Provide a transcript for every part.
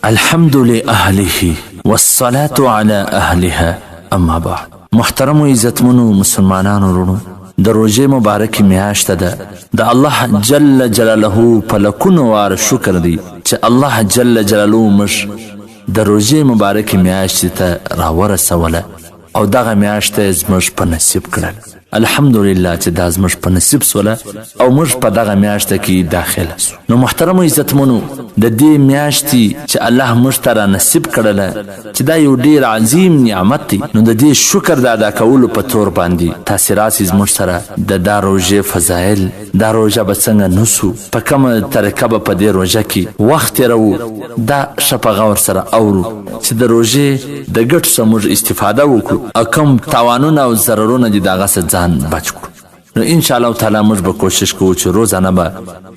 الحمد لأهله والصلاة على أهلها اما بعد. محترم و عزتمنو مسلمانانو ورونو، د روژې مبارکې میاشت ده. د الله جل جلاله په لکونو واره شکر دی چې الله جل جلاله موږ د روژې مبارکې میاشت ته راورسوله او دغه میاشت یې زموږ په نصیب کړل. الحمدلله چې دا زموږ په نصیب سوله او موږ په دغه میاشت کې داخله سو. نو محترم و عزتمنو، د دې میاشتې چې الله موږ ته را نصیب کړله چې دا یو ډیر عظیم نعمت دی، نو د دې شکر د ادا کولو په تور باندې تاسې راسئ زموږ سره د دا روژې فضایل، دا روژه به څنګه نیسو، په کومه طریقه به په دې روژه کې وخت تېروو، دا ښه په غور سره اورو چې د روژې د ګټو څخه موږ استفاده وکړو او کوم تاوانونه او ضررونه دي د هغه څخه ځان بچ کړو. نو انشاءالله تعالی موږ به کوشش کوو چې روزانه به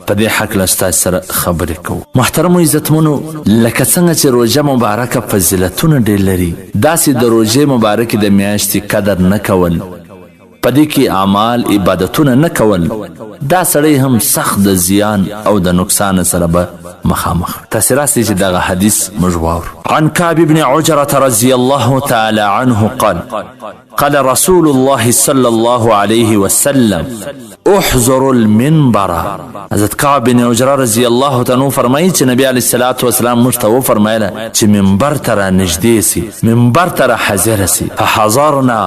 په دې هکله ستاسې سره خبرې کوو. محترمو عزتمنو، لکه څنګه چې روژه مبارکه فضیلتونه ډېر لري، داسې د روژې مبارکې د میاشتې قدر نه کول، په دې کې اعمال عبادتونه نه کول، دا سړی هم سخت د زیان او د نقصان سره به مخامخ. تاسې راسئ چې دغه حدیث موږ واورو. عن كعب بن عجرة رضي الله تعالى عنه قال قال رسول الله صلى الله عليه وسلم احذروا المنبر. حضرت كعب بن عجرة رضي الله تعالى فرمایي چې نبی علیه الصلاة والسلام موږ ته وفرمایله چې منبر ته را نږدې سي، منبر ته را حاضره سي. فحضرنا،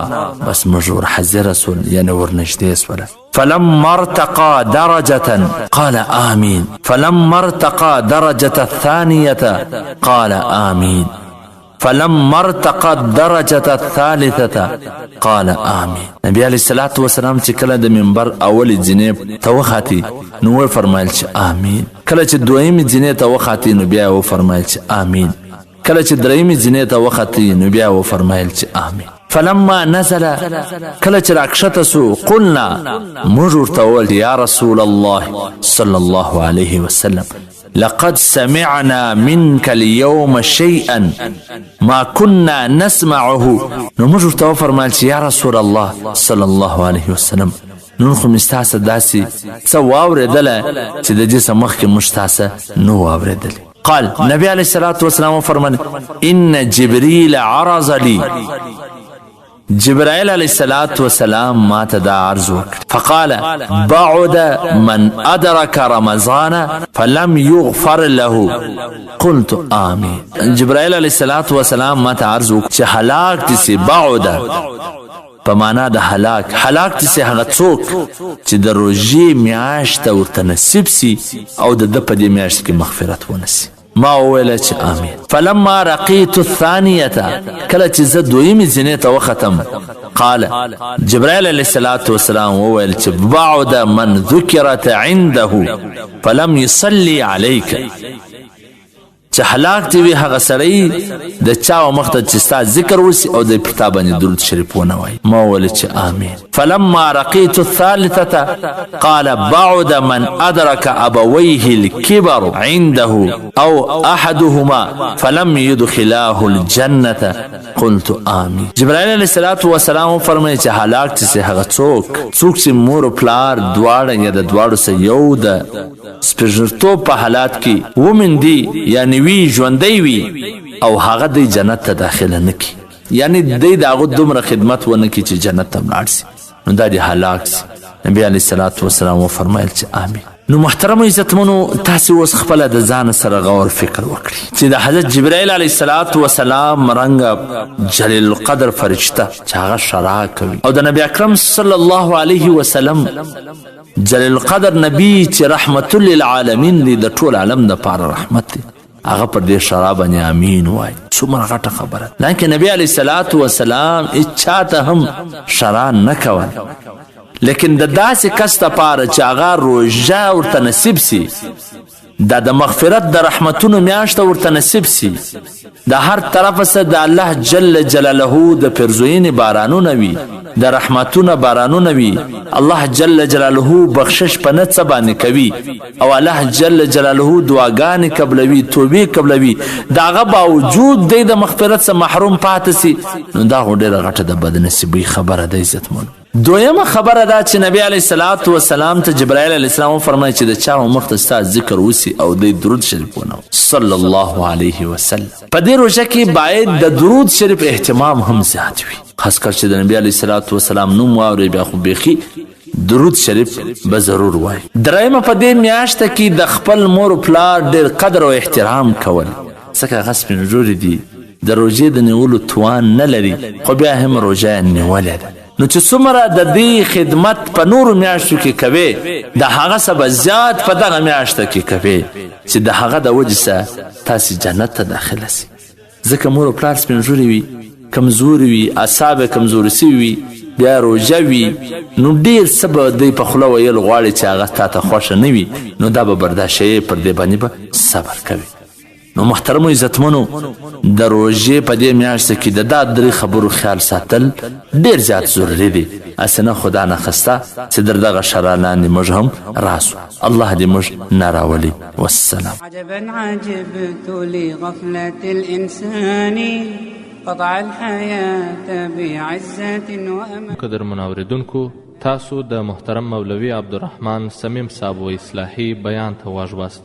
بس موږ ور حاضره سول، یعنې ور نږدې سوله. فلما ارتقى درجة قال آمين، فلما ارتقى درجة الثانية قال آمين، فلما ارتقى الدرجة الثالثة قال آمين. نبی علیه الصلاة والسلام چې کله د منبر اول جنې ته وخاتی نو وفرمایل چې آمین، کله چې دویم جنې ته وخاتی نو بیا وفرمایل چې آمین، کله چې دریم جنې ته وخاتی نو بیا وفرمایل چې آمین. فلما نزل، کله چې راکښته سو، قلنا، موږ ورته وویل یا رسول الله صلی الله علیه وسلم لقد سمعنا منك اليوم شيئا ما كنا نسمعه. نو موږ ورته وفرمایل چې یا رسول الله صلی الله علیه وسلم نن خو مې ستاسې داسې څه واورېدله چې د دې څه مخکې موږ ستاسې نو واورېدلې. قال، نبی علیه الصلاة والسلام وفرمایل ان جبریل عرض لی، جبرائیل علیه الصلاة والسلام ما ته دا عرض وکړ. فقال بعد من ادرک رمضان فلم یغفر له. قلت آمین. جبرائیل علیه الصلاة والسلام ما ته عرض وکړ چې هلاک دي سي، بعد په معنا د هلاک دي سي هغه څوک چې د روژې میاشت ورته نصیب سي او د ده په دې میاشت کې مغفرت ونسي. ما وویله چې آمین. فلما رقیت الثانیه، کله چې زه دویمې زینې ته وختم، قال، جبرائیل علیه الصلاة والسلام وویل چې بعد من ذکرت عنده فلم يصلي عليك، چې هلاک دی وي هغه سړی د چا مخ ته چې ستا ذکر وسي او د پر تا باندې درود شریف ونه وایي. ما وویل چې آمین. فلما رقیت الثالثه قال بعد من ادرك ابويه الكبر عنده او احدهما فلم يدخلاه الجنه. قلت آمین. جبرائیل علیه الصلاة والسلام فرمایي چې هلاک چې هغه څوک چې مور او پلار دواړه یا د دواړو څخه یو د سپېژنتوب په حالات کې ومندي، یعنی وی ژوندی وي او هغه دی جنت ته داخله نه کړي، یعنی دی د هغه دومره خدمت ونه کړي چې جنت ته ولاړ سي، نو دا دی هلاک سي. نبی علیه الصلاة والسلام وفرمایل چې آمین. نو محترمو عزتمنو، تاسې اوس خپله د ځان سره غور فکر وکړئ چې د حضرت جبرائیل علیه الصلاة والسلام رنګه جلیل القدر فرشته چې هغه شرع کوي او د نبی اکرم صلی الله علیه وسلم جلیل القدر نبی چې رحمت للعالمین دی، د ټول عالم دپاره رحمت دی، هغه پر دې شرع باندې امین وایي. څومره غټه خبره. لکه نبی علیه الصلاة والسلام هیچا ته هم شرع نه کول، لیکن د داسې کس دپاره چې هغه روژه ورته نصیب سي، دا د مغفرت د رحمتونو میاشته ورته نصیب سي، د هر طرفه څخه د الله جل جلاله د پیرزوینې بارانونه وي، د رحمتونه بارانونه وي، الله جل جلاله بخشش په نه څه باندې کوي او الله جل جلاله دعاګانې قبلوي، توبې قبلوي، د هغه باوجود دی د مغفرت څخه محروم پاتې سي، نو دا خو ډېره غټه د بدنصیبۍ خبره ده عزتمنو. دویمه خبره دا چې نبی علیه الصلاة وسلام ته جبرائیل علیه السلام وفرمایي چې د چا مخ ته ستا ذکر وسي او دی درود شریف ونه صلی الله علیه وسلم. په دې روژه کې باید د درود شریف اهتمام هم زیات وي، خاص کر چې د نبی علیه الصلاة وسلام نوم واورئ بیا خو بیخي درود شریف به ضرور وایي. درېیمه په دې میاشته کې د خپل مور و پلار ډېر قدر او احترام کول، ځکه هغه سپین ږیري دي د روژې د نیولو توان نه لري خو بیا هم روژه یې نیولې ده، نو چې څومره د دې خدمت په نورو میاشتو کې کوي د هغه څه به زیات په دغه میاشته کې کوي چې د هغه د وجې څه تاسې جنت ته داخله سي. ځکه مور و پلار سپین ږیري وي، کمزوري وي، اعصاب یې کمزوري سوي وي، بیا روژه وي، نو ډېر څه به دوی په خوله ویل غواړي چې هغه تا ته خوښه نه وي، نو دا به برداشتوي، پر دې باندې به صبر کوي. نو محترمو عزتمنو د روژې په دې میاشته کې د دا درې خبرو خیال ساتل ډېر زیات ضروري دی، هسې نه خدا نخسته چې در دغه شرع لاندې موږ هم راسو. الله دې موږ نه راولي. والسلام. عجبا عجبت لغفلة الإنسان قطع الحياة بعزة وأمان. قدر منوردونکو تاسو د محترم مولوي عبدالرحمن سمیم صاحب و اصلاحي بیان ته غوږ واست.